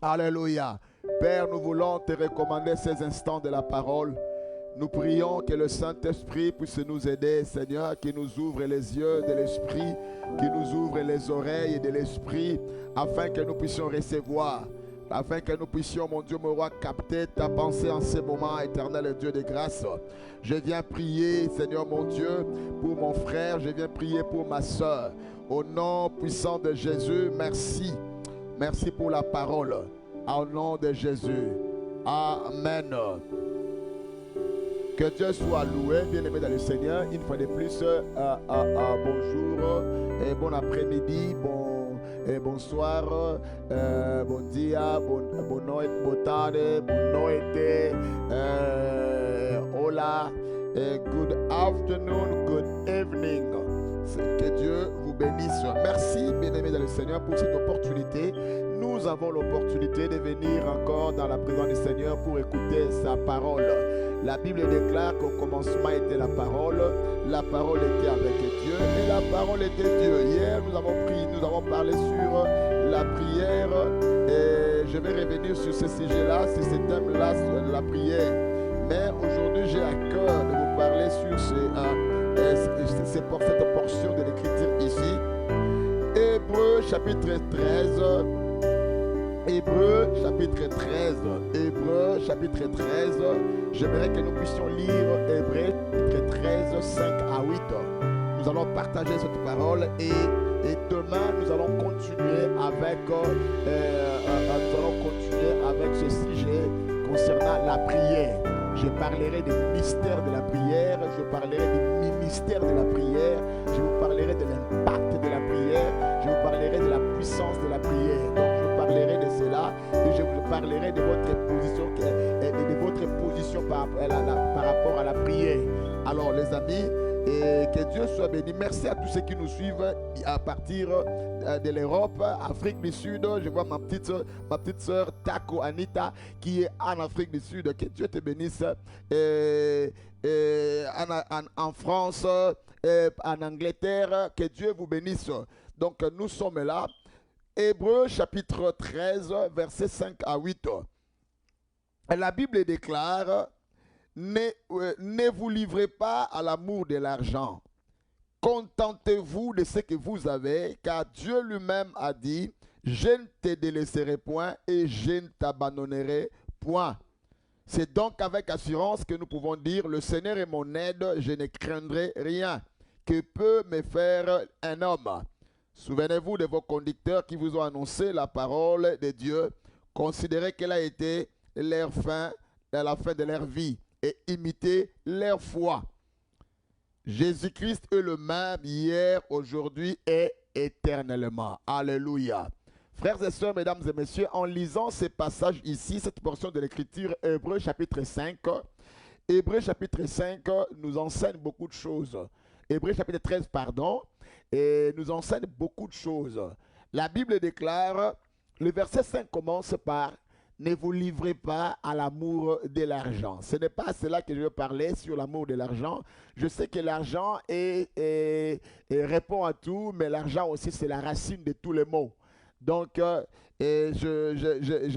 Alléluia. Père, nous voulons te recommander ces instants de la parole. Nous prions que le Saint-Esprit puisse nous aider, Seigneur, qui nous ouvre les yeux de l'Esprit, qui nous ouvre les oreilles de l'Esprit, afin que nous puissions recevoir, afin que nous puissions, mon Dieu, mon roi, capter ta pensée en ces moments, éternel Dieu de grâce. Je viens prier, Seigneur mon Dieu, pour mon frère, je viens prier pour ma soeur. Au nom puissant de Jésus, merci. Merci pour la parole. Au nom de Jésus. Amen. Que Dieu soit loué, bien-aimé dans le Seigneur. Une fois de plus, bonjour, et bon après-midi, bonsoir, bon dia, bon noite, bonne tarde, bonne noite, hola, good afternoon, good evening. Que Dieu vous bénisse. Merci, bien-aimé dans le Seigneur, pour cette opportunité. Nous avons l'opportunité de venir encore dans la présence du Seigneur pour écouter sa parole. La Bible déclare qu'au commencement était la parole était avec Dieu et la parole était Dieu. Hier, nous avons parlé sur la prière et je vais revenir sur ce sujet-là, sur ce thème-là, sur la prière. Mais aujourd'hui, j'ai à cœur de vous parler sur cette portion de l'écriture ici. Hébreux chapitre 13. Hébreux chapitre 13. Hébreux chapitre 13. J'aimerais que nous puissions lire Hébreux chapitre 13, 5 à 8. Nous allons partager cette parole et demain nous allons continuer avec ce sujet concernant la prière. Je parlerai des mystères de la prière, je parlerai du ministère de la prière, je vous parlerai de l'impact de la prière, je vous parlerai de la puissance de la prière. Donc je parlerai de cela et je vous parlerai de votre position par rapport à la prière. Alors les amis, et que Dieu soit béni. Merci à tous ceux qui nous suivent à partir de l'Europe, Afrique du Sud. Je vois ma petite soeur Taco Anita qui est en Afrique du Sud. Que Dieu te bénisse. En France, en Angleterre, que Dieu vous bénisse. Donc nous sommes là. Hébreux chapitre 13, versets 5 à 8. La Bible déclare: ne vous livrez pas à l'amour de l'argent. Contentez-vous de ce que vous avez, car Dieu lui-même a dit: je ne te délaisserai point et je ne t'abandonnerai point. C'est donc avec assurance que nous pouvons dire: le Seigneur est mon aide, je ne craindrai rien. Que peut me faire un homme? Souvenez-vous de vos conducteurs qui vous ont annoncé la parole de Dieu. Considérez quelle a été leur fin à la fin de leur vie et imitez leur foi. Jésus-Christ est le même hier, aujourd'hui et éternellement. Alléluia. Frères et sœurs, mesdames et messieurs, en lisant ces passages ici, cette portion de l'écriture, Hébreux chapitre 5, Hébreux chapitre 5 nous enseigne beaucoup de choses. Hébreux chapitre 13, pardon, et nous enseigne beaucoup de choses. La Bible déclare, le verset 5 commence par: ne vous livrez pas à l'amour de l'argent. Ce n'est pas cela que je veux parler sur l'amour de l'argent. Je sais que l'argent répond à tout, mais l'argent aussi, c'est la racine de tous les maux. Donc,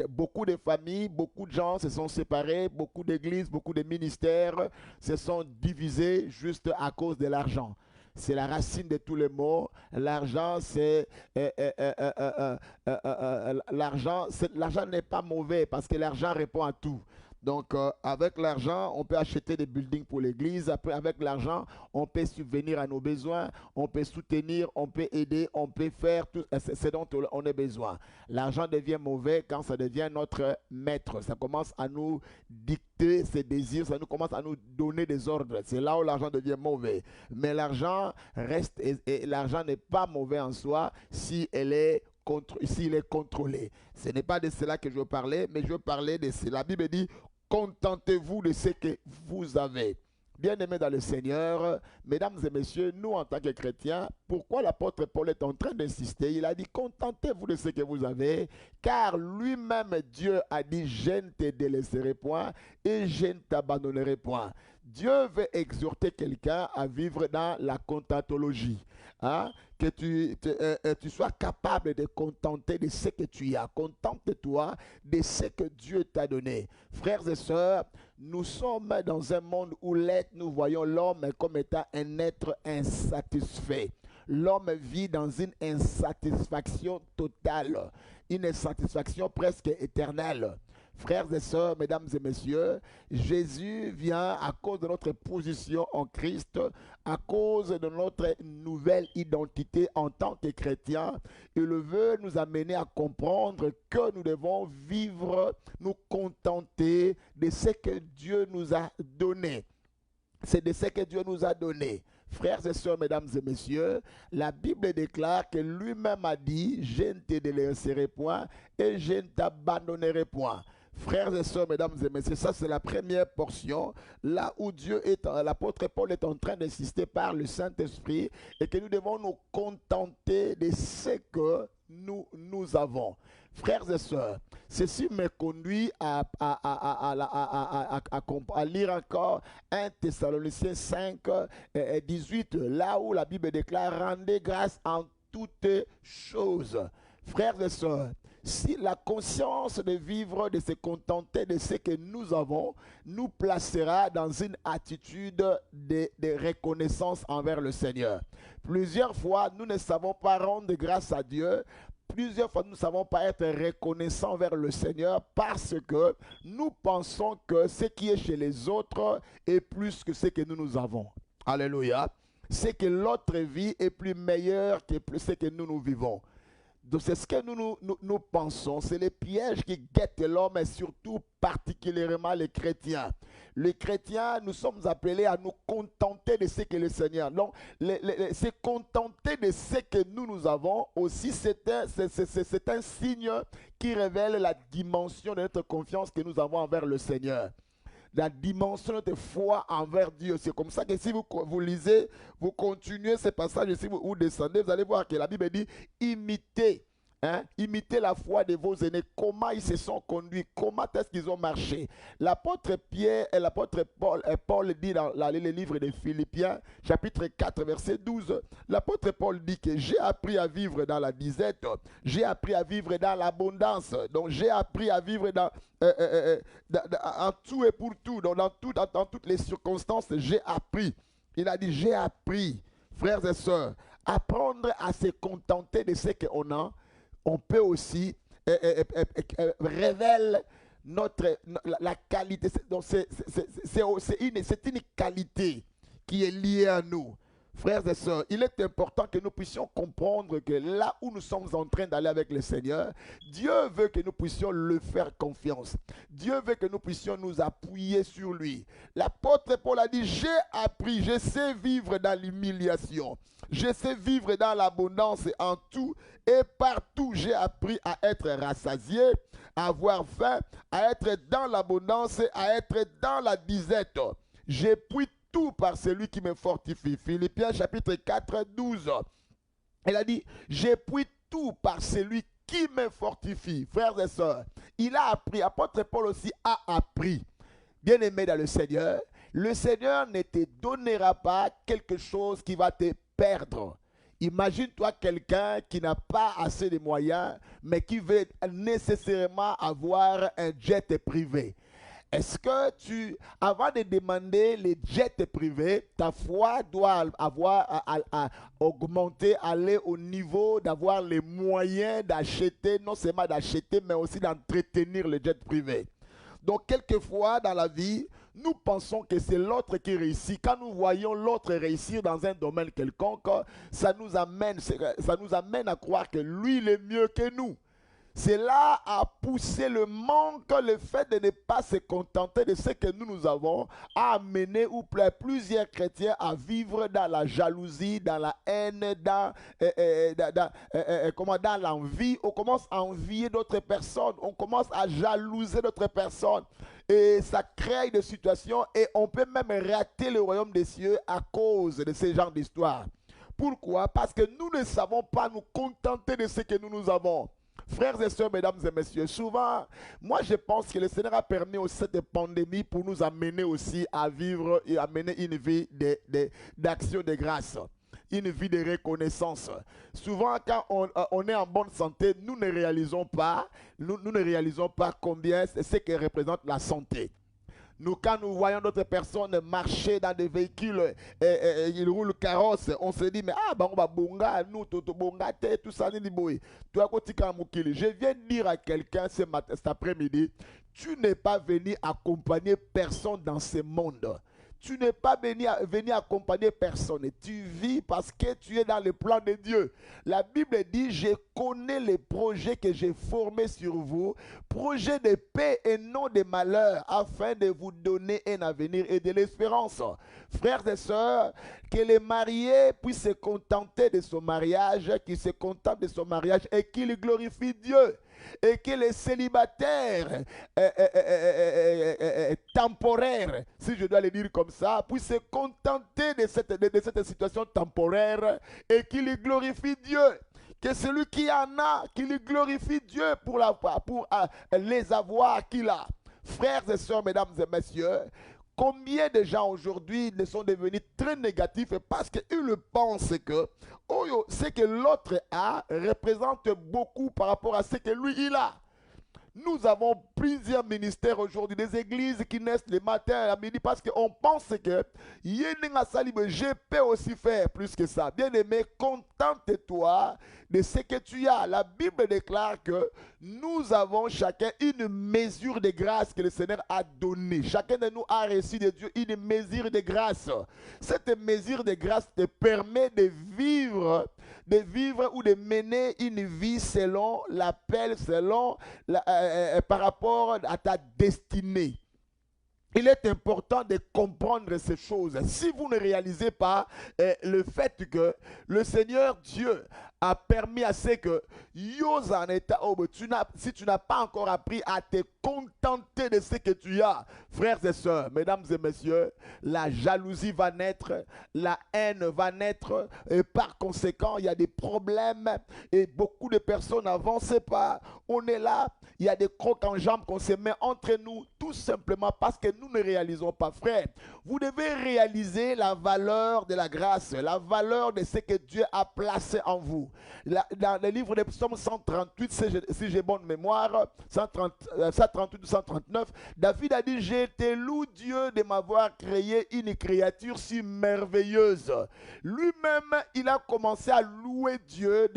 beaucoup de familles, beaucoup de gens se sont séparés, beaucoup d'églises, beaucoup de ministères se sont divisés juste à cause de l'argent. C'est la racine de tous les maux. L'argent, l'argent n'est pas mauvais parce que l'argent répond à tout. Donc, avec l'argent, on peut acheter des buildings pour l'église. Avec l'argent, on peut subvenir à nos besoins. On peut soutenir, on peut aider, on peut faire tout ce dont on a besoin. L'argent devient mauvais quand ça devient notre maître. Ça commence à nous dicter ses désirs. Ça commence à nous donner des ordres. C'est là où l'argent devient mauvais. Mais l'argent reste, et l'argent n'est pas mauvais en soi s'il est contrôlé. Ce n'est pas de cela que je veux parler, mais je veux parler de cela. La Bible dit: contentez-vous de ce que vous avez. Bien-aimés dans le Seigneur, mesdames et messieurs, nous en tant que chrétiens, pourquoi l'apôtre Paul est en train d'insister? Il a dit: contentez-vous de ce que vous avez, car lui-même Dieu a dit: je ne te délaisserai point et je ne t'abandonnerai point. Dieu veut exhorter quelqu'un à vivre dans la contentologie. Hein? Que tu sois capable de contenter de ce que tu as. Contente-toi de ce que Dieu t'a donné. Frères et sœurs, nous sommes dans un monde où nous voyons l'homme comme étant un être insatisfait. L'homme vit dans une insatisfaction totale, une insatisfaction presque éternelle. Frères et sœurs, mesdames et messieurs, Jésus vient à cause de notre position en Christ, à cause de notre nouvelle identité en tant que chrétiens. Il veut nous amener à comprendre que nous devons vivre, nous contenter de ce que Dieu nous a donné. C'est de ce que Dieu nous a donné. Frères et sœurs, mesdames et messieurs, la Bible déclare que lui-même a dit, je ne te délaisserai point et je ne t'abandonnerai point. Frères et sœurs, mesdames et messieurs, ça c'est la première portion, là où l'apôtre Paul est en train d'insister par le Saint-Esprit et que nous devons nous contenter de ce que nous avons. Frères et sœurs, ceci me conduit à lire encore 1 Thessaloniciens 5, 18, là où la Bible déclare « Rendez grâce en toutes choses ». Frères et sœurs, si la conscience de vivre, de se contenter de ce que nous avons, nous placera dans une attitude de reconnaissance envers le Seigneur. Plusieurs fois, nous ne savons pas rendre grâce à Dieu. Plusieurs fois, nous ne savons pas être reconnaissants vers le Seigneur parce que nous pensons que ce qui est chez les autres est plus que ce que nous avons. Alléluia. C'est que l'autre vie est plus meilleure que ce que nous vivons. Donc c'est ce que nous pensons, c'est les pièges qui guettent l'homme et surtout particulièrement les chrétiens. Les chrétiens, nous sommes appelés à nous contenter de ce que le Seigneur. Donc, se contenter de ce que nous avons aussi, c'est un signe qui révèle la dimension de notre confiance que nous avons envers le Seigneur. La dimension de notre foi envers Dieu. C'est comme ça que si vous lisez, vous continuez ce passage, si vous descendez, vous allez voir que la Bible dit imitez. Imitez la foi de vos aînés, comment ils se sont conduits, comment est-ce qu'ils ont marché. L'apôtre Pierre et l'apôtre Paul dit dans le livre de Philippiens, chapitre 4, verset 12, l'apôtre Paul dit que j'ai appris à vivre dans la disette, j'ai appris à vivre dans l'abondance, donc j'ai appris à vivre en tout et pour tout, donc dans toutes les circonstances, j'ai appris. Il a dit j'ai appris, frères et sœurs, apprendre à se contenter de ce qu'on a. On peut aussi révéler la qualité. Donc c'est une qualité qui est liée à nous. Frères et sœurs, il est important que nous puissions comprendre que là où nous sommes en train d'aller avec le Seigneur, Dieu veut que nous puissions le faire confiance. Dieu veut que nous puissions nous appuyer sur lui. L'apôtre Paul a dit, j'ai appris, je sais vivre dans l'humiliation. Je sais vivre dans l'abondance en tout et partout. J'ai appris à être rassasié, à avoir faim, à être dans l'abondance, à être dans la disette. J'ai pris tout par celui qui me fortifie. Philippiens chapitre 4, 12. Il a dit, j'ai pris tout par celui qui me fortifie. Frères et sœurs, il a appris, apôtre Paul aussi a appris. Bien-aimé dans le Seigneur ne te donnera pas quelque chose qui va te perdre. Imagine-toi quelqu'un qui n'a pas assez de moyens, mais qui veut nécessairement avoir un jet privé. Est-ce que avant de demander les jets privés, ta foi doit avoir à augmenter, aller au niveau d'avoir les moyens d'acheter, non seulement d'acheter, mais aussi d'entretenir les jets privés. Donc, quelquefois dans la vie, nous pensons que c'est l'autre qui réussit. Quand nous voyons l'autre réussir dans un domaine quelconque, ça nous amène à croire que lui, il est mieux que nous. Cela a poussé le manque, le fait de ne pas se contenter de ce que nous avons, a amené plusieurs chrétiens à vivre dans la jalousie, dans la haine, dans l'envie. On commence à envier d'autres personnes, on commence à jalouser d'autres personnes. Et ça crée des situations et on peut même rater le royaume des cieux à cause de ce genre d'histoire. Pourquoi? Parce que nous ne savons pas nous contenter de ce que nous avons. Frères et sœurs, mesdames et messieurs, souvent, moi je pense que le Seigneur a permis aussi cette pandémie pour nous amener aussi à vivre et à mener une vie d'action de grâce, une vie de reconnaissance. Souvent, quand on est en bonne santé, nous ne réalisons pas, nous ne réalisons pas combien c'est ce que représente la santé. Nous, quand nous voyons d'autres personnes marcher dans des véhicules, ils roulent carrosse, on se dit, mais ah, bah, on va bonga, nous, toto bonga, tout ça, ni boy. Je viens dire à quelqu'un cet après-midi, tu n'es pas venu accompagner personne dans ce monde. Tu n'es pas venu accompagner personne. Tu vis parce que tu es dans le plan de Dieu. La Bible dit, je connais les projets que j'ai formés sur vous, projets de paix et non de malheur, afin de vous donner un avenir et de l'espérance. Frères et sœurs, que les mariés puissent se contenter de son mariage, qu'ils se contentent de son mariage et qu'ils glorifient Dieu. Et que les célibataires temporaires, si je dois le dire comme ça, puissent se contenter de cette situation temporaire et qu'ils glorifient Dieu. Que celui qui en a, qu'il glorifie Dieu pour les avoirs qu'il a. Frères et sœurs, mesdames et messieurs, combien de gens aujourd'hui ne sont devenus très négatifs parce qu'ils pensent que ce que l'autre a représente beaucoup par rapport à ce que lui il a. Nous avons plusieurs ministères aujourd'hui, des églises qui naissent le matin à midi parce qu'on pense que je peux aussi faire plus que ça. Bien aimé, contente-toi de ce que tu as. La Bible déclare que nous avons chacun une mesure de grâce que le Seigneur a donnée. Chacun de nous a reçu de Dieu une mesure de grâce. Cette mesure de grâce te permet de vivre ou de mener une vie selon l'appel, par rapport à ta destinée. Il est important de comprendre ces choses. Si vous ne réalisez pas le fait que le Seigneur Dieu a permis à ce que si tu n'as pas encore appris à te contenter de ce que tu as, frères et sœurs, mesdames et messieurs, la jalousie va naître, la haine va naître, et par conséquent, il y a des problèmes et beaucoup de personnes n'avancent pas. On est là, il y a des crocs en jambes qu'on se met entre nous, tout simplement parce que nous ne réalisons pas. Frère, vous devez réaliser la valeur de la grâce, la valeur de ce que Dieu a placé en vous. Dans le livre de Psaume 138, si j'ai bonne mémoire, 138 ou 139, David a dit, je te loue Dieu de m'avoir créé une créature si merveilleuse. Lui-même, il a commencé à louer Dieu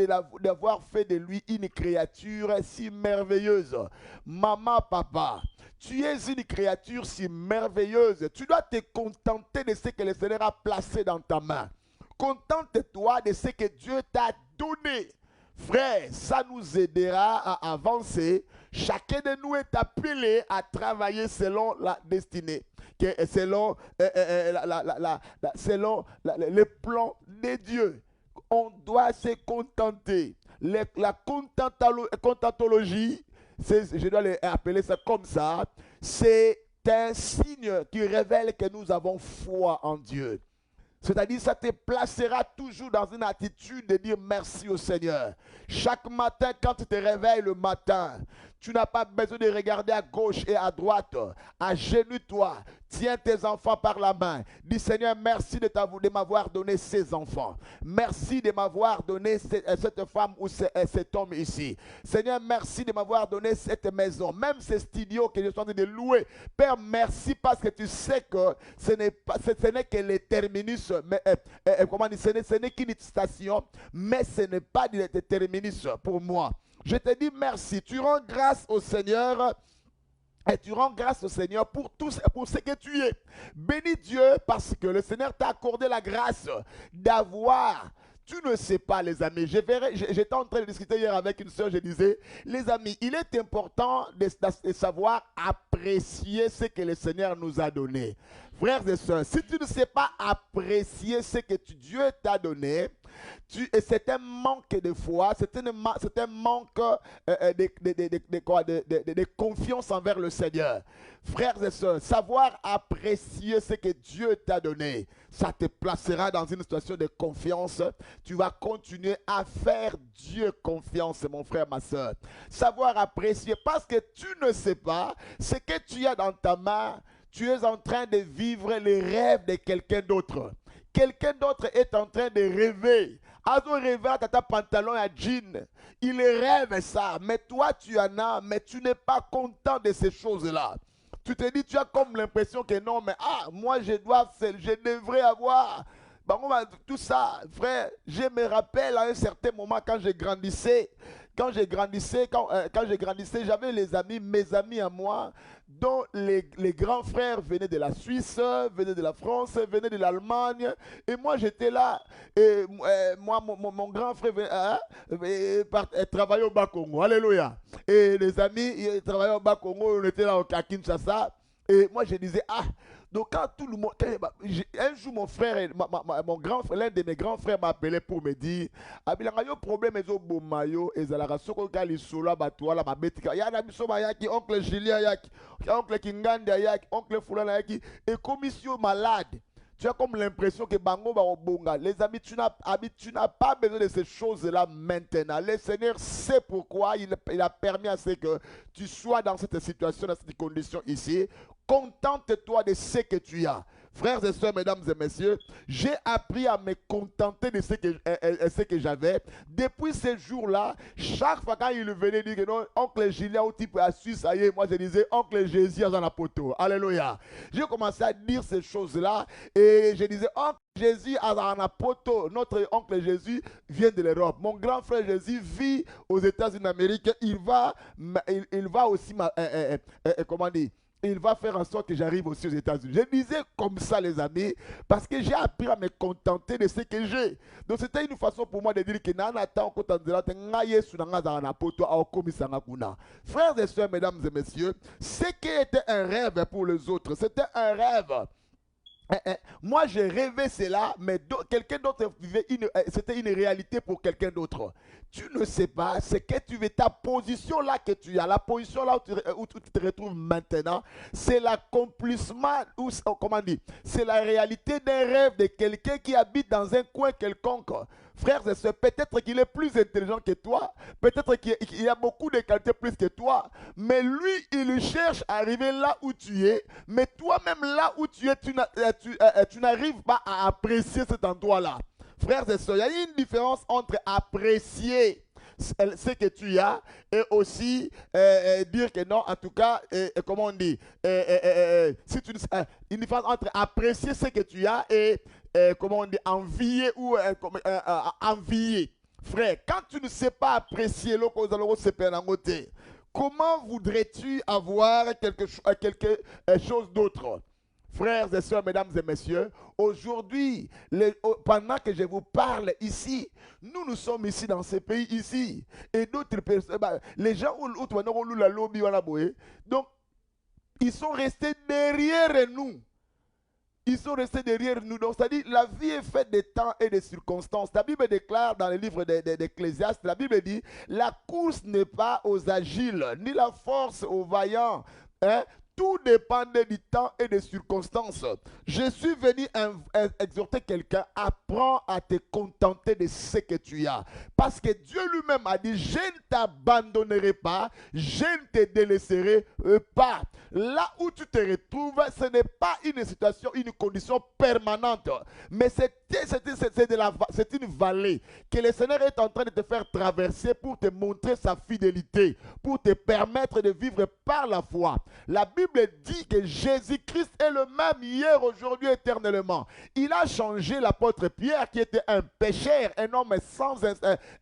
d'avoir fait de lui une créature si merveilleuse. Maman, papa, tu es une créature si merveilleuse. Tu dois te contenter de ce que le Seigneur a placé dans ta main. Contente-toi de ce que Dieu t'a donné. Frère, ça nous aidera à avancer. Chacun de nous est appelé à travailler selon la destinée, selon le plan de Dieu. On doit se contenter. La contentologie, je dois appeler ça comme ça, c'est un signe qui révèle que nous avons foi en Dieu. C'est-à-dire, ça te placera toujours dans une attitude de dire merci au Seigneur. Chaque matin, quand tu te réveilles le matin, tu n'as pas besoin de regarder à gauche et à droite. Agenouille-toi. Tiens tes enfants par la main. Dis, Seigneur, merci de m'avoir donné ces enfants. Merci de m'avoir donné cette femme ou cet homme ici. Seigneur, merci de m'avoir donné cette maison. Même ces studios que je suis en train de louer. Père, merci parce que tu sais que ce n'est que le terminus. Ce n'est qu'une station, mais ce n'est pas le terminus pour moi. Je te dis merci. Tu rends grâce au Seigneur. Et tu rends grâce au Seigneur pour ce que tu es. Bénis Dieu parce que le Seigneur t'a accordé la grâce d'avoir. Tu ne sais pas, les amis. J'étais en train de discuter hier avec une soeur. Je disais, les amis, il est important de savoir apprécier ce que le Seigneur nous a donné. Frères et sœurs, si tu ne sais pas apprécier ce que Dieu t'a donné, Et c'est un manque de foi, c'est un manque de confiance envers le Seigneur. Frères et sœurs, savoir apprécier ce que Dieu t'a donné, ça te placera dans une situation de confiance. Tu vas continuer à faire Dieu confiance, mon frère, ma sœur. Savoir apprécier, parce que tu ne sais pas ce que tu as dans ta main. Tu es en train de vivre les rêves de quelqu'un d'autre. Quelqu'un d'autre est en train de rêver. Ado rêve à ta pantalon à jean. Il rêve ça, mais toi tu en as, mais tu n'es pas content de ces choses-là. Tu te dis, tu as comme l'impression que non, mais moi je devrais avoir. Tout ça, frère, je me rappelle à un certain moment quand je grandissais. Quand j'ai grandissé, j'avais mes amis à moi, dont les grands frères venaient de la Suisse, venaient de la France, venaient de l'Allemagne. Et moi, j'étais là. Et moi, mon grand frère travaillait au Bas-Congo. Alléluia. Et les amis, ils travaillaient au Bas-Congo. On était là à Kinshasa. Et moi, je disais, donc quand tout le monde... Un jour, mon frère, mon grand frère, l'un de mes grands frères m'a appelé pour me dire, Abilangayo problème est au Bomayo, et Zalaga Soko Gali Sola Batoala, ma betika. Yana Bisoma Yaki, oncle Julien Yaki, oncle Kinganda Yaki, oncle Fulana Yaki, et commission malade. Tu as comme l'impression que Bango va au Bonga. Les amis, tu n'as pas besoin de ces choses-là maintenant. Le Seigneur sait pourquoi il a permis à ce que tu sois dans cette situation, dans cette condition ici. Contente-toi de ce que tu as. Frères et sœurs, mesdames et messieurs, j'ai appris à me contenter de ce que j'avais. Depuis ce jour-là, chaque fois quand il venait dire que non, oncle Julien au type à Suisse, moi je disais oncle Jésus dans la poteau. Alléluia. J'ai commencé à dire ces choses-là et je disais oncle Jésus à la poteau. Notre oncle Jésus vient de l'Europe. Mon grand frère Jésus vit aux États-Unis d'Amérique. Il va aussi, comment dire, il va faire en sorte que j'arrive aussi aux États-Unis. Je disais comme ça, les amis, parce que j'ai appris à me contenter de ce que j'ai. Donc, c'était une façon pour moi de dire que frères et sœurs, mesdames et messieurs, ce qui était un rêve pour les autres, c'était un rêve. Moi, j'ai rêvé cela, mais quelqu'un d'autre vivait, c'était une réalité pour quelqu'un d'autre. Tu ne sais pas ce que tu veux, ta position là que tu as, la position là où tu te retrouves maintenant, c'est l'accomplissement, comment dire, c'est la réalité d'un rêve de quelqu'un qui habite dans un coin quelconque. Frères et sœurs, peut-être qu'il est plus intelligent que toi, peut-être qu'il a beaucoup de qualités plus que toi, mais lui, il cherche à arriver là où tu es, mais toi-même là où tu es, tu n'arrives pas à apprécier cet endroit-là. Frères et sœurs, il y a une différence entre apprécier ce que tu as et aussi dire que non, en tout cas, comment on dit, une différence entre apprécier ce que tu as et comment on dit, envier ou envier. Frère, quand tu ne sais pas apprécier le comment voudrais-tu avoir quelque chose d'autre? Frères et sœurs, mesdames et messieurs, aujourd'hui, pendant que je vous parle ici, nous sommes ici dans ce pays ici. Et d'autres personnes, les gens donc, ils sont restés derrière nous. Ils sont restés derrière nous. Donc, c'est-à-dire, la vie est faite de temps et de circonstances. La Bible déclare dans le livre d'Ecclésiaste, la Bible dit, la course n'est pas aux agiles, ni la force aux vaillants. Hein? Tout dépendait du temps et des circonstances. Je suis venu exhorter quelqu'un, apprends à te contenter de ce que tu as. Parce que Dieu lui-même a dit, je ne t'abandonnerai pas, je ne te délaisserai pas. Là où tu te retrouves, ce n'est pas une situation, une condition permanente, mais c'est une vallée que le Seigneur est en train de te faire traverser pour te montrer sa fidélité, pour te permettre de vivre par la foi. La Bible dit que Jésus-Christ est le même hier, aujourd'hui, éternellement. Il a changé l'apôtre Pierre qui était un pécheur, un homme sans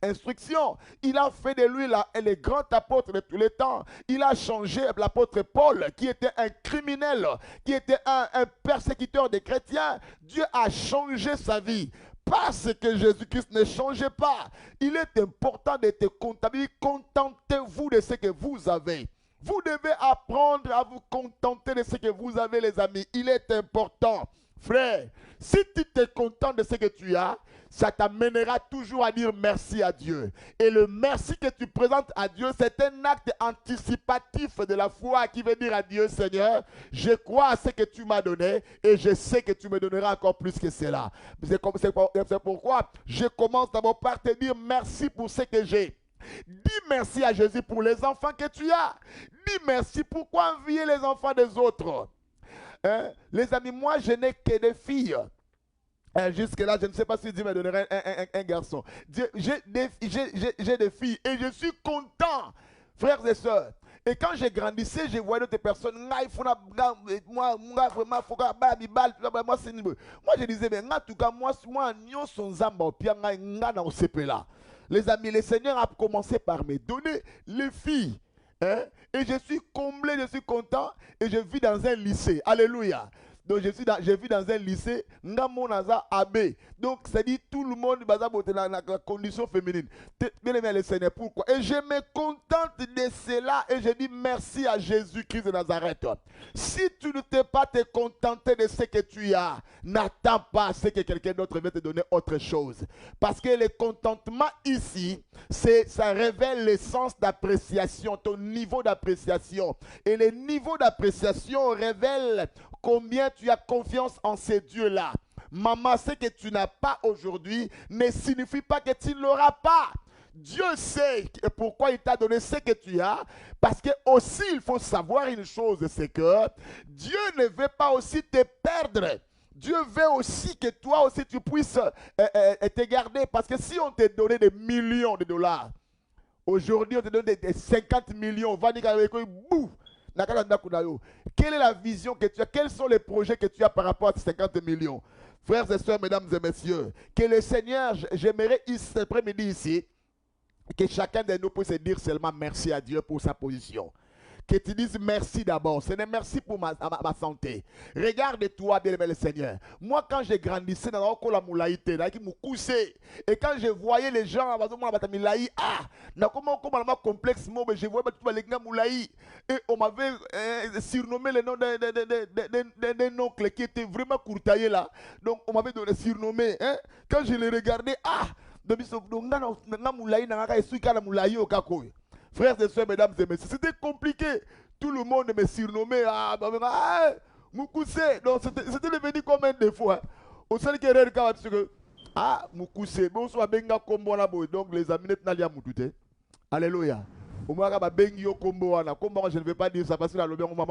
instruction. Il a fait de lui le grand apôtre de tous les temps. Il a changé l'apôtre Paul qui était un criminel, qui était un persécuteur des chrétiens. Dieu a changé sa vie. Parce que Jésus-Christ ne changeait pas. Il est important de te contenter. Contentez-vous de ce que vous avez. Vous devez apprendre à vous contenter de ce que vous avez, les amis. Il est important. Frère, si tu te contentes de ce que tu as, ça t'amènera toujours à dire merci à Dieu. Et le merci que tu présentes à Dieu, c'est un acte anticipatif de la foi qui veut dire à Dieu, Seigneur, je crois à ce que tu m'as donné et je sais que tu me donneras encore plus que cela. C'est pourquoi je commence d'abord par te dire merci pour ce que j'ai. Dis merci à Jésus pour les enfants que tu as. Dis merci. Pourquoi envier les enfants des autres? Hein? Les amis, moi je n'ai que des filles. Jusque-là, je ne sais pas si Dieu me donnerait un garçon. J'ai des filles et je suis content, frères et sœurs. Et quand j'ai grandissé, je voyais d'autres personnes. Moi, je disais, mais en tout cas, moi, les amis, le Seigneur a commencé par me donner les filles. Hein? Et je suis comblé, je suis content. Et je vis dans un lycée. Alléluia. Donc je vis dans un lycée, Ngamonaza AB. Donc ça dit tout le monde dans la condition féminine. Bien aimé le Seigneur, pourquoi? Et je me contente de cela et je dis merci à Jésus-Christ de Nazareth. Si tu ne t'es pas te contenter de ce que tu as, n'attends pas ce que quelqu'un d'autre va te donner autre chose. Parce que le contentement ici, ça révèle l'essence d'appréciation, ton niveau d'appréciation. Et le niveau d'appréciation révèle combien tu as confiance en ces dieux-là. Maman, ce que tu n'as pas aujourd'hui ne signifie pas que tu ne l'auras pas. Dieu sait pourquoi il t'a donné ce que tu as. Parce que aussi, il faut savoir une chose, c'est que Dieu ne veut pas aussi te perdre. Dieu veut aussi que toi aussi tu puisses te garder. Parce que si on te donnait des millions de dollars, aujourd'hui on te donne des 50 millions, on va dire boum. Quelle est la vision que tu as? Quels sont les projets que tu as par rapport à ces 50 millions? Frères et sœurs, mesdames et messieurs, que le Seigneur, j'aimerais cet après-midi ici, que chacun de nous puisse dire seulement merci à Dieu pour sa position. Que tu dises merci d'abord. Ce n'est merci pour ma santé. Regarde-toi, bien-aimé le Seigneur. Moi, quand j'ai grandissé dans la moulaïté, et quand je voyais les gens, complexe, je voyais les gens moulaï. Et on m'avait surnommé le nom d'un oncle qui était vraiment courtaillé là. Donc, on m'avait donné surnommé. Hein? Quand je les regardais, frères et sœurs, mesdames et messieurs, c'était compliqué. Tout le monde me surnommait Moukoussé. Donc c'était devenu comme un défaut. Au seul qui est que Moukoussé. Bonsoir, Benga Kombo. Donc les amis, Nalia Moutoute. Alléluia. Au moins, Bengi Kombo. Je ne vais pas dire ça parce que la maman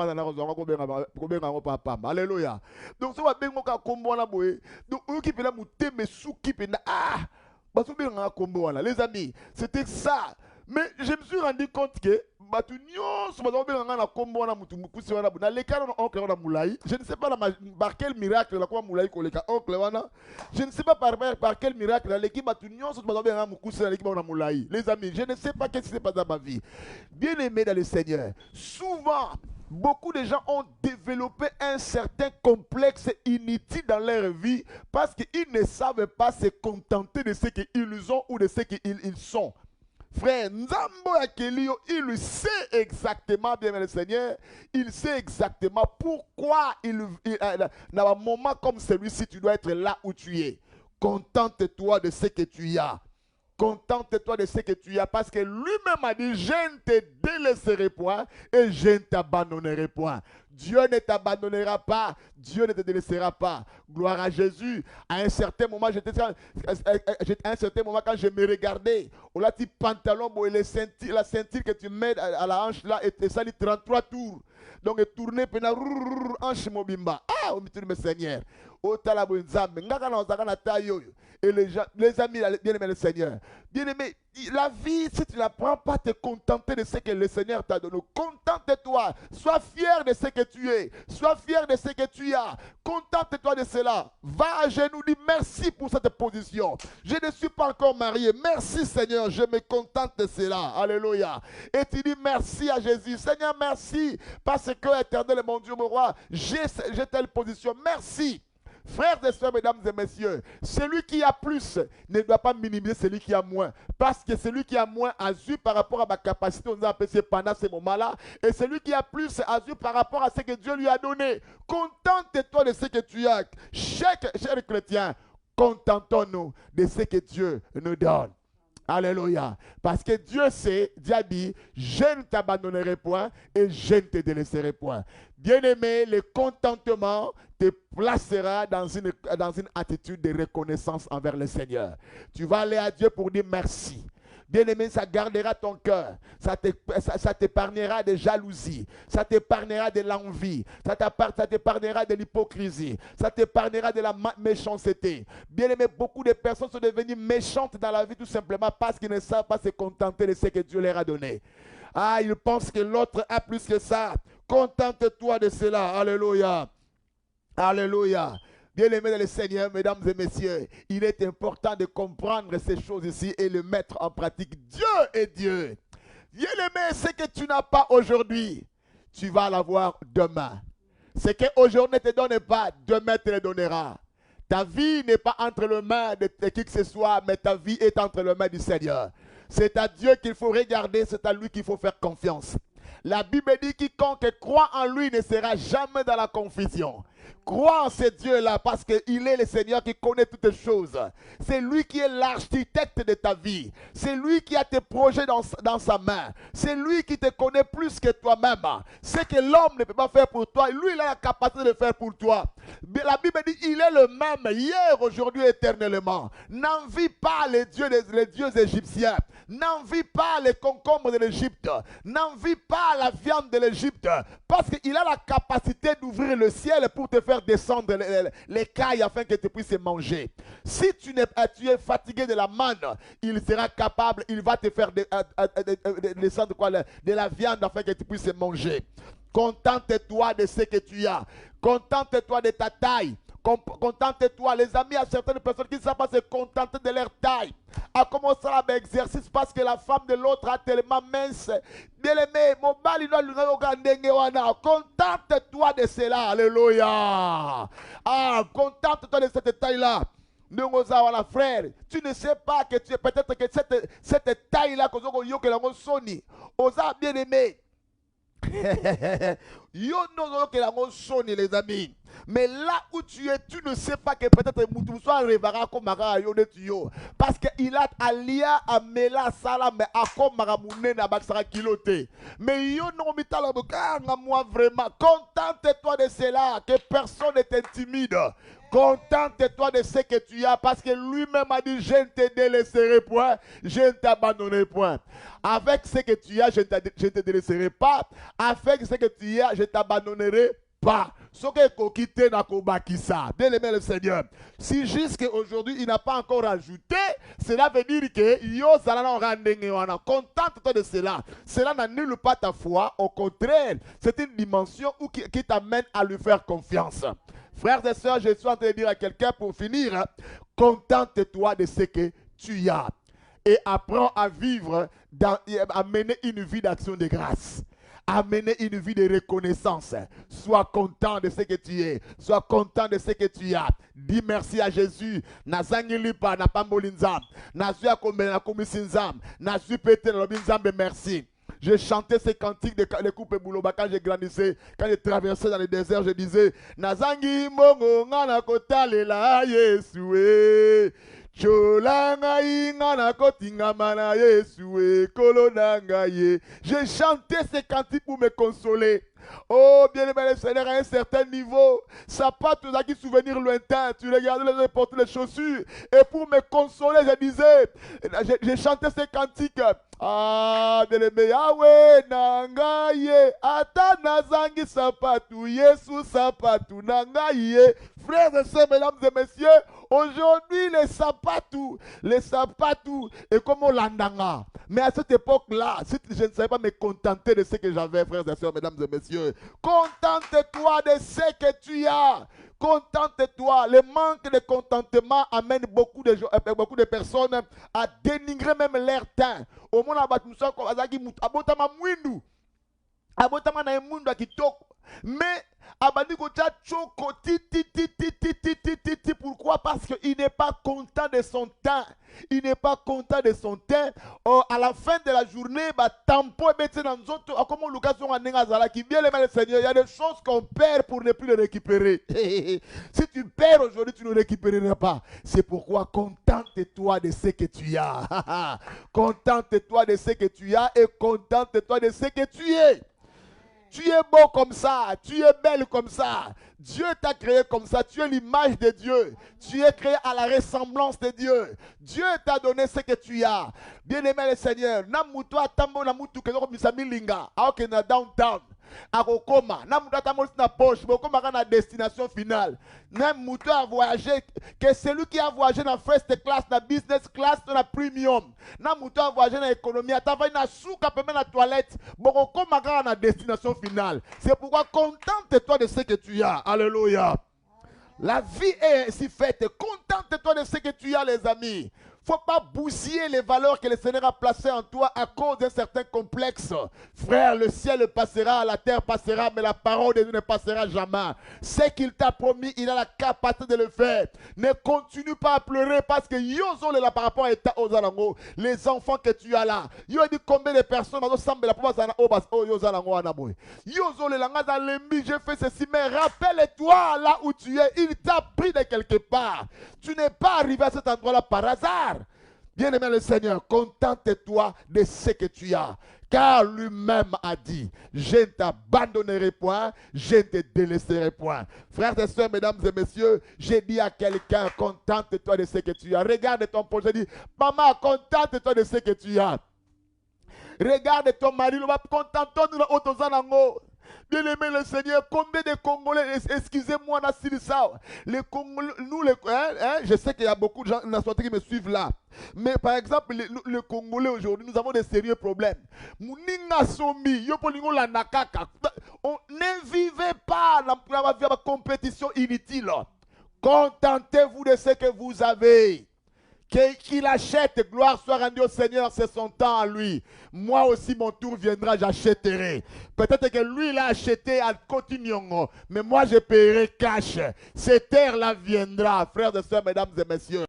papa. Alléluia. Donc, ça va Benga Kombo. Donc, eux qui peuvent mouter, mais sous qui peuvent. Les amis, c'était ça. Mais je me suis rendu compte que je ne sais pas par quel miracle je ne sais pas par quel miracle les amis, je ne sais pas ce qui s'est passé dans ma vie. Bien aimé dans le Seigneur, souvent beaucoup de gens ont développé un certain complexe inutile dans leur vie parce qu'ils ne savent pas se contenter de ce qu'ils ont ou de ce qu'ils sont. Frère, Nzambo Akelio, il sait exactement, bien le Seigneur, il sait exactement pourquoi dans un moment comme celui-ci, tu dois être là où tu es. Contente-toi de ce que tu as. Contente-toi de ce que tu as parce que lui-même a dit, je ne te délaisserai point et je ne t'abandonnerai point. Dieu ne t'abandonnera pas, Dieu ne te délaissera pas. Gloire à Jésus. À un certain moment, quand je me regardais, on a dit pantalon, la ceinture que tu mets à la hanche là, et ça dit 33 tours. Donc, tourner, hanche mobimba. Ah, au Seigneur. Et les amis, bien aimé le Seigneur. Bien aimé, la vie, si tu ne la prends pas, te contenter de ce que le Seigneur t'a donné. Contente-toi. Sois fier de ce que tu es. Sois fier de ce que tu as. Contente-toi de cela. Va à genoux, dis merci pour cette position. Je ne suis pas encore marié. Merci Seigneur, je me contente de cela. Alléluia. Et tu dis merci à Jésus. Seigneur, merci. Parce que éternel, mon Dieu, mon roi, j'ai telle position. Merci. Frères et sœurs, mesdames et messieurs, celui qui a plus ne doit pas minimiser celui qui a moins. Parce que celui qui a moins a vu par rapport à ma capacité, on a apprécié pendant ce moment-là. Et celui qui a plus a vu par rapport à ce que Dieu lui a donné. Contente-toi de ce que tu as. Cher chrétien, Contentons-nous de ce que Dieu nous donne. Alléluia. Parce que Dieu sait, Dieu a dit, je ne t'abandonnerai point et je ne te délaisserai point. Bien-aimé, le contentement te placera dans une attitude de reconnaissance envers le Seigneur. Tu vas aller à Dieu pour dire merci. Bien-aimé, ça gardera ton cœur. Ça t'épargnera de jalousie. Ça t'épargnera de l'envie. Ça t'épargnera de l'hypocrisie. Ça t'épargnera de la méchanceté. Bien-aimé, beaucoup de personnes sont devenues méchantes dans la vie tout simplement parce qu'ils ne savent pas se contenter de ce que Dieu leur a donné. Ah, ils pensent que l'autre a plus que ça. Contente-toi de cela. Alléluia. Alléluia. Bien-aimés dans le Seigneur, mesdames et messieurs, il est important de comprendre ces choses ici et le mettre en pratique. Dieu est Dieu. Bien-aimé, ce que tu n'as pas aujourd'hui, tu vas l'avoir demain. Ce qu'aujourd'hui ne te donne pas, demain te le donnera. Ta vie n'est pas entre les mains de qui que ce soit, mais ta vie est entre les mains du Seigneur. C'est à Dieu qu'il faut regarder, c'est à lui qu'il faut faire confiance. La Bible dit quiconque croit en lui ne sera jamais dans la confusion. Crois en ce Dieu-là parce qu'il est le Seigneur qui connaît toutes choses. C'est lui qui est l'architecte de ta vie. C'est lui qui a tes projets dans sa main. C'est lui qui te connaît plus que toi-même. Ce que l'homme ne peut pas faire pour toi, lui, il a la capacité de faire pour toi. La Bible dit il est le même hier, aujourd'hui, éternellement. N'envie pas les dieux égyptiens. N'envie pas les concombres de l'Égypte. N'envie pas la viande de l'Égypte. Parce qu'il a la capacité d'ouvrir le ciel pour te faire descendre les cailles afin que tu puisses manger. Si tu es fatigué de la manne, il sera capable, il va te faire descendre de la viande afin que tu puisses manger. Contente-toi de ce que tu as. Contente-toi de ta taille. Contente-toi. Les amis, il y a certaines personnes qui ne savent pas se contenter de leur taille. À commencer à l'exercice parce que la femme de l'autre a tellement mince. Bien-aimé, mon bali contente-toi de cela. Alléluia. Ah, contente-toi de cette taille-là. Frère, tu ne sais pas que tu es peut-être que cette taille-là que osa bien-aimé. Les amis. Mais là où tu es, tu ne sais pas que peut-être Moutousoua revara comme Mara Yone Tuyo. Parce qu'il a alia à Mela Salam à comme Maramoune à Baksara Kiloté. Mais yo non mitala moi vraiment. Contente-toi de cela, que personne n'est intimide. Contente-toi de ce que tu as parce que lui-même a dit je ne te délaisserai point, je ne t'abandonnerai point. Avec ce que tu as, je ne te délaisserai pas. Avec ce que tu as, je ne t'abandonnerai pas. Ce que tu as, bien aimé le Seigneur. Si jusqu'aujourd'hui il n'a pas encore ajouté, cela veut dire que yo contente-toi de cela. Cela n'annule pas ta foi. Au contraire, c'est une dimension qui t'amène à lui faire confiance. Frères et sœurs, je suis en train de dire à quelqu'un pour finir, contente-toi de ce que tu as. Et apprends à vivre, à mener une vie d'action de grâce. À mener une vie de reconnaissance. Sois content de ce que tu es. Sois content de ce que tu as. Dis merci à Jésus. Nazangilipa na pambolinzam. Nazu akombe na komisinzam. Nazu pete na lobinzam merci. Je chantais ces cantiques de Coupe Bouloba quand j'ai grandissé, quand j'ai traversé dans le désert, je disais Nazangi mongo ngana kotalela Yesue. Cholanga ingana kotinga mana Yesue kolonanga ye. Je chantais ces cantiques pour me consoler. Oh, bien aimé le Seigneur, à un certain niveau, ça pas tout qui souvenir lointain. Tu regardais les porter les chaussures. Et pour me consoler, je disais, je chantais ces cantiques. Ah, bien aimé, Yahweh, nangaye, ata nazangi sapatu, Yesu sapatu, nangaye. Frères et sœurs, mesdames et messieurs, aujourd'hui, les sapatou, et comme on l'andanga. Mais à cette époque-là, je ne savais pas me contenter de ce que j'avais, frères et sœurs, mesdames et messieurs. Contente-toi de ce que tu as. Contente-toi. Le manque de contentement amène beaucoup de personnes à dénigrer même leur teint. Au monde abotama mwindu. Abotama na emundu akitoko. Mais abandi kocha choko pourquoi? Parce qu'il n'est pas content de son teint. il n'est pas content de son teint. Oh, à la fin de la journée, bah, tampo comment l'occasion qui vient le Seigneur, il y a des choses qu'on perd pour ne plus les récupérer. Si tu perds aujourd'hui, tu ne récupéreras pas. C'est pourquoi contente-toi de ce que tu as. Contente-toi de ce que tu as et contente-toi de ce que tu es. Tu es beau comme ça, tu es belle comme ça. Dieu t'a créé comme ça, tu es l'image de Dieu. Tu es créé à la ressemblance de Dieu. Dieu t'a donné ce que tu as. Bien-aimé le Seigneur, namuto atambo namutu keloko misamilinga, aoke na downtown. Akokoma, namuto atambo na poche, bokoma na destination finale. Namuto a voyagé, que celui qui a voyagé dans first class, dans business class, dans la premium. Namuto a voyagé dans l'économie, atava na souka peme na toilette, bokoma na destination finale. C'est pourquoi contente-toi de ce que tu as. Alléluia. La vie est ainsi faite. Contente-toi de ce que tu as, les amis. Il ne faut pas bousiller les valeurs que le Seigneur a placées en toi à cause d'un certain complexe. Frère, le ciel passera, la terre passera, mais la parole de Dieu ne passera jamais. Ce qu'il t'a promis, il a la capacité de le faire. Ne continue pas à pleurer parce que par rapport à aux alango, les enfants que tu as là. Yo dit combien de personnes j'ai fait ceci, mais rappelle-toi là où tu es. Il t'a pris de quelque part. Tu n'es pas arrivé à cet endroit-là par hasard. Bien-aimé le Seigneur, contente-toi de ce que tu as. Car lui-même a dit, je ne t'abandonnerai point, je ne te délaisserai point. Frères et sœurs, mesdames et messieurs, j'ai dit à quelqu'un, contente-toi de ce que tu as. Regarde ton projet, dis, maman, contente-toi de ce que tu as. Regarde ton mari, contente-toi de l'auto. Bien-aimé le Seigneur, combien de Congolais, excusez-moi, les Congolais, nous, je sais qu'il y a beaucoup de gens qui me suivent là. Mais par exemple, le Congolais aujourd'hui, nous avons des sérieux problèmes. On ne vivez pas la compétition inutile. Contentez-vous de ce que vous avez. Qu'il achète, gloire soit rendue au Seigneur, c'est son temps à lui. Moi aussi, mon tour viendra, j'achèterai. Peut-être que lui, il a acheté à Cotignon, mais moi, je paierai cash. Cette terre-là viendra, frères et sœurs, mesdames et messieurs.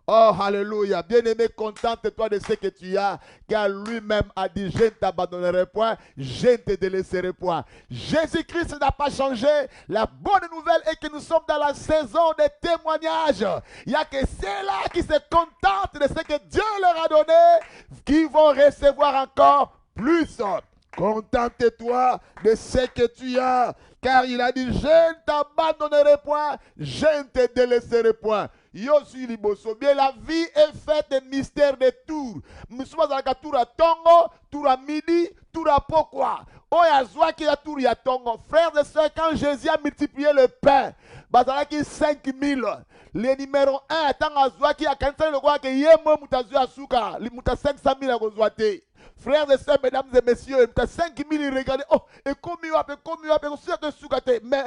Oh, alléluia. Bien-aimé, contente-toi de ce que tu as, car lui-même a dit, je ne t'abandonnerai point, je ne te délaisserai point. Jésus-Christ n'a pas changé. La bonne nouvelle est que nous sommes dans la saison des témoignages. Il n'y a que ceux-là qui se contentent de ce que Dieu leur a donné, qui vont recevoir encore plus. Contente-toi de ce que tu as, car il a dit, je ne t'abandonnerai point, je ne te délaisserai point. Bien, la vie est faite de mystères de tours. Nous sommes dans la tour à Tongo, tour à midi, tour à pourquoi. Oh, il y a tour à Tongo. Frères et sœurs, quand Jésus a multiplié le pain, il y a 5000. Le numéro 1, tant à Zouaki, a 45 le roi qui est mort, Moutazu à Souka, il y a 500 000 à Gozouate. Frères et sœurs, mesdames et messieurs, il y a 5 000 regardez. Oh, et comme il y a mais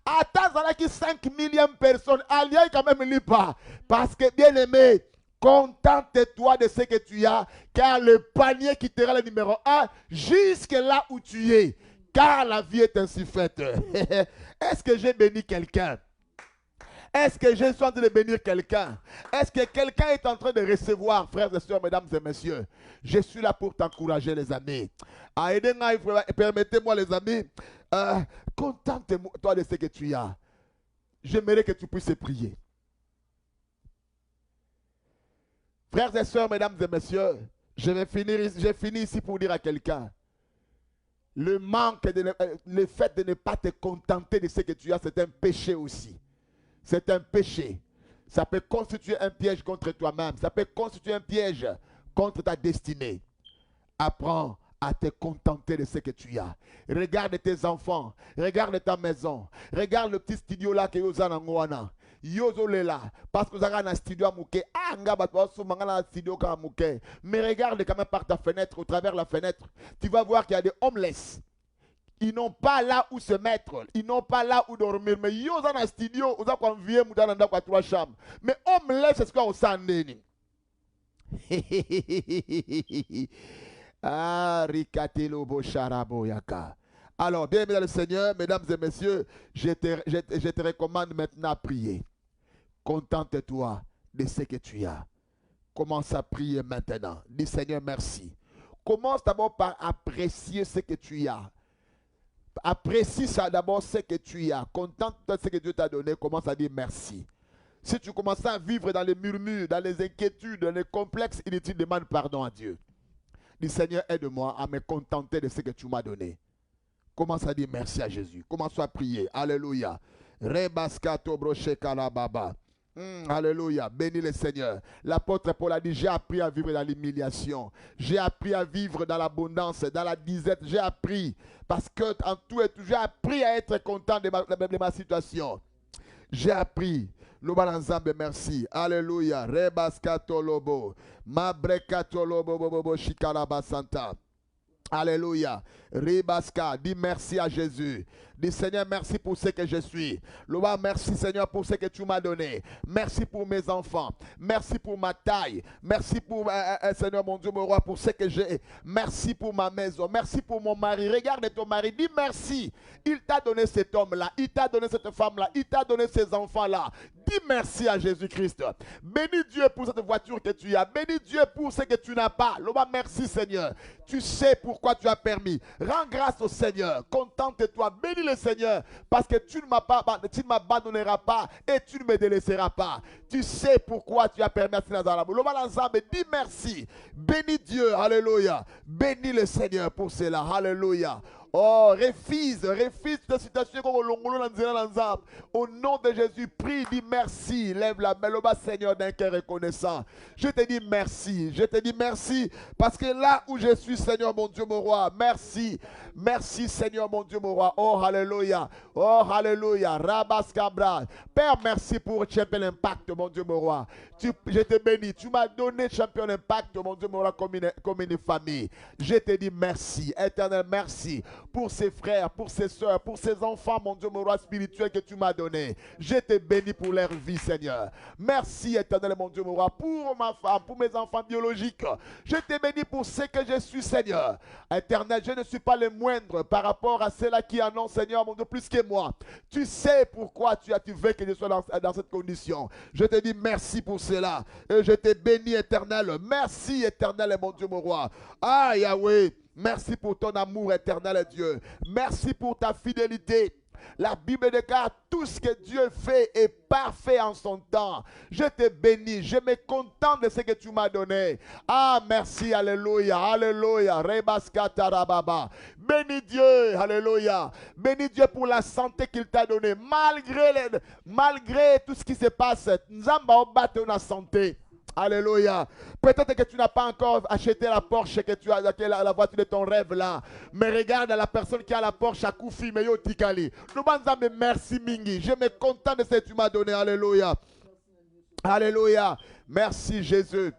attends, il y a 5 millième personne. Il y a quand même li pas. Parce que, bien aimé, contente-toi de ce que tu as, car le panier quittera le numéro 1 jusque là où tu es. Car la vie est ainsi faite. Est-ce que j'ai béni quelqu'un? Est-ce que je suis en train de bénir quelqu'un? Est-ce que quelqu'un est en train de recevoir, frères et sœurs, mesdames et messieurs? Je suis là pour t'encourager, les amis. Permettez-moi, les amis, contente-toi de ce que tu as. J'aimerais que tu puisses prier. Frères et sœurs, mesdames et messieurs, j'ai fini ici pour dire à quelqu'un, le fait de ne pas te contenter de ce que tu as, c'est un péché aussi. C'est un péché. Ça peut constituer un piège contre toi-même. Ça peut constituer un piège contre ta destinée. Apprends à te contenter de ce que tu as. Regarde tes enfants. Regarde ta maison. Regarde le petit studio là que vous avez en Ngoana. Là, parce que vous avez un studio à Mouké. Mais regarde quand même par ta fenêtre, au travers de la fenêtre. Tu vas voir qu'il y a des homeless. Ils n'ont pas là où se mettre. Ils n'ont pas là où dormir. Mais ils ont un studio. Ils ont convié dans 3 chambres. Mais homeless, c'est ce qu'on s'en est. Ah, Rikatelo Bosharabo Yaka. Alors, bien aimé dans le Seigneur, mesdames et messieurs, je te recommande maintenant à prier. Contente-toi de ce que tu as. Commence à prier maintenant. Dis Seigneur, merci. Commence d'abord par apprécier ce que tu as. Apprécie ça d'abord ce que tu as. Contente-toi de ce que Dieu t'a donné. Commence à dire merci. Si tu commences à vivre dans les murmures, dans les inquiétudes, dans les complexes inutiles, demande pardon à Dieu. Dis Seigneur, aide-moi à me contenter de ce que tu m'as donné. Commence à dire merci à Jésus. Commence à prier. Alléluia. Rebaskato broshekala baba. Alléluia, bénis le Seigneur. L'apôtre Paul a dit, j'ai appris à vivre dans l'humiliation. J'ai appris à vivre dans l'abondance, dans la disette. J'ai appris, parce que en tout et tout, j'ai appris à être content de ma situation. J'ai appris. Lobalanzambe, merci. Alléluia. Rebaskato lobo. Mabrekato lobo bobo shikalaba santa. Alléluia. Ribaska, dis merci à Jésus. Dis Seigneur, merci pour ce que je suis. Loba, merci Seigneur pour ce que tu m'as donné. Merci pour mes enfants. Merci pour ma taille. Merci pour, Seigneur mon Dieu, mon roi, pour ce que j'ai. Merci pour ma maison. Merci pour mon mari. Regarde ton mari. Dis merci. Il t'a donné cet homme-là. Il t'a donné cette femme-là. Il t'a donné ces enfants-là. Dis merci à Jésus-Christ. Bénis Dieu pour cette voiture que tu as. Bénis Dieu pour ce que tu n'as pas. Loba, merci Seigneur. Tu sais pourquoi tu as permis. Rends grâce au Seigneur. Contente-toi. Bénis le Seigneur. Parce que tu ne m'abandonneras pas et tu ne me délaisseras pas. Tu sais pourquoi tu as permis à Sinazara. Dis merci. Bénis Dieu. Alléluia. Bénis le Seigneur pour cela. Alléluia. Oh, refuse cette situation au nom de Jésus, prie, dis merci, lève la main, le bas Seigneur d'un cœur reconnaissant. Je te dis merci parce que là où je suis, Seigneur mon Dieu, mon roi, merci Seigneur mon Dieu, mon roi. Oh, alléluia, Rabaskabra. Père, merci pour Champion Impact, mon Dieu, mon roi. Je te bénis, tu m'as donné Champion Impact, mon Dieu, mon roi, comme une famille. Je te dis merci, éternel, merci pour ses frères, pour ses soeurs, pour ses enfants, mon Dieu, mon roi spirituel que tu m'as donné. Je te bénis pour leur vie, Seigneur. Merci, éternel, mon Dieu, mon roi, pour ma femme, pour mes enfants biologiques. Je te bénis pour ce que je suis, Seigneur. Éternel, je ne suis pas le moindre par rapport à ceux-là qui en ont, Seigneur, mon Dieu, plus que moi. Tu sais pourquoi tu veux que je sois dans cette condition. Je te dis merci pour cela. Et je te bénis, éternel. Merci, éternel, mon Dieu, mon roi. Ah, Yahweh. Merci pour ton amour éternel, Dieu. Merci pour ta fidélité. La Bible déclare tout ce que Dieu fait est parfait en son temps. Je te bénis, je me contente de ce que tu m'as donné. Ah, merci, alléluia, alléluia. Rebaskatarababa. Bénis Dieu, alléluia. Bénis Dieu pour la santé qu'il t'a donnée. Malgré tout ce qui se passe, nous avons battu la santé. Alléluia. Peut-être que tu n'as pas encore acheté la Porsche que tu as, la voiture de ton rêve là. Mais regarde la personne qui a la Porsche à Koufi, mais yo tikali. Nous mais merci Mingi. Je me contente de ce que tu m'as donné. Alléluia. Alléluia. Merci Jésus.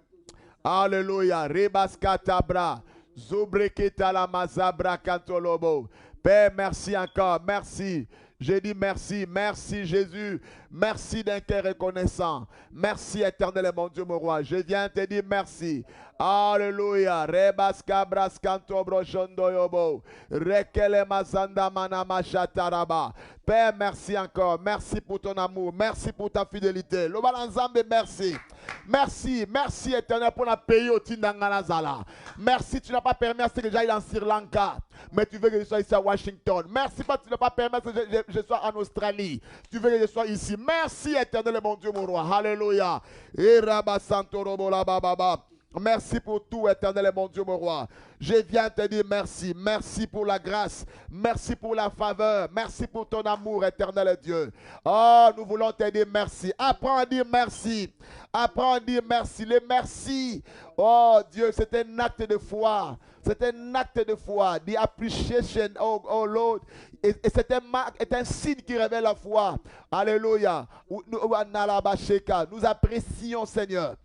Alléluia. Rebaskatabra. Zobreketa la mazabra kantolobo. Père, merci encore. Merci. Je dis merci, merci Jésus, merci d'un cœur reconnaissant, merci éternel et mon Dieu, mon roi, je viens te dire merci, alléluia, rebaska braskanto broshondo yobo, rekele mazanda manama shataraba, Père, merci encore, merci pour ton amour, merci pour ta fidélité, le balanzambe, merci. Merci éternel pour la payer au Tindanganazala. Merci, tu n'as pas permis à ce que j'aille en Sri Lanka, mais tu veux que je sois ici à Washington. Merci, tu n'as pas permis à ce que je sois en Australie. Tu veux que je sois ici. Merci éternel mon Dieu, mon roi. Alléluia. Merci pour tout, éternel mon Dieu, mon roi. Je viens te dire merci. Merci pour la grâce. Merci pour la faveur. Merci pour ton amour, éternel Dieu. Oh, nous voulons te dire merci. Apprends à dire merci. Apprends à dire merci. Les merci. Oh Dieu, c'est un acte de foi. C'est un acte de foi. The appreciation, oh Lord. Et c'est un signe qui révèle la foi. Alléluia. Nous apprécions, Seigneur.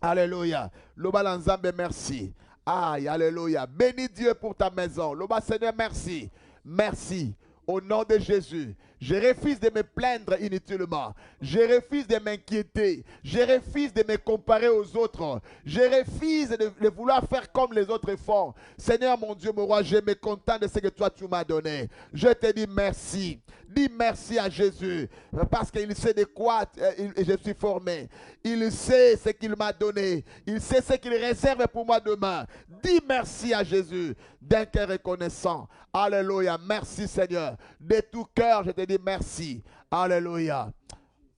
Alléluia. Loba Lanzambe, merci. Aïe, alléluia. Bénis Dieu pour ta maison. Loba Seigneur, merci. Merci. Au nom de Jésus. Je refuse de me plaindre inutilement. Je refuse de m'inquiéter. Je refuse de me comparer aux autres. Je refuse de vouloir faire comme les autres font. Seigneur mon Dieu, mon roi, je me contente de ce que toi tu m'as donné. Je te dis merci. Dis merci à Jésus. Parce qu'il sait de quoi je suis formé. Il sait ce qu'il m'a donné. Il sait ce qu'il réserve pour moi demain. Dis merci à Jésus d'un cœur reconnaissant. Alléluia. Merci Seigneur. De tout cœur, je te dis merci. Alléluia.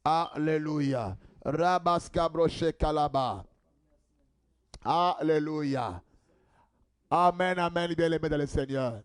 Alléluia. Rabaskabroche kalaba. Alléluia. Amen, amen, bien-aimé dans le Seigneur.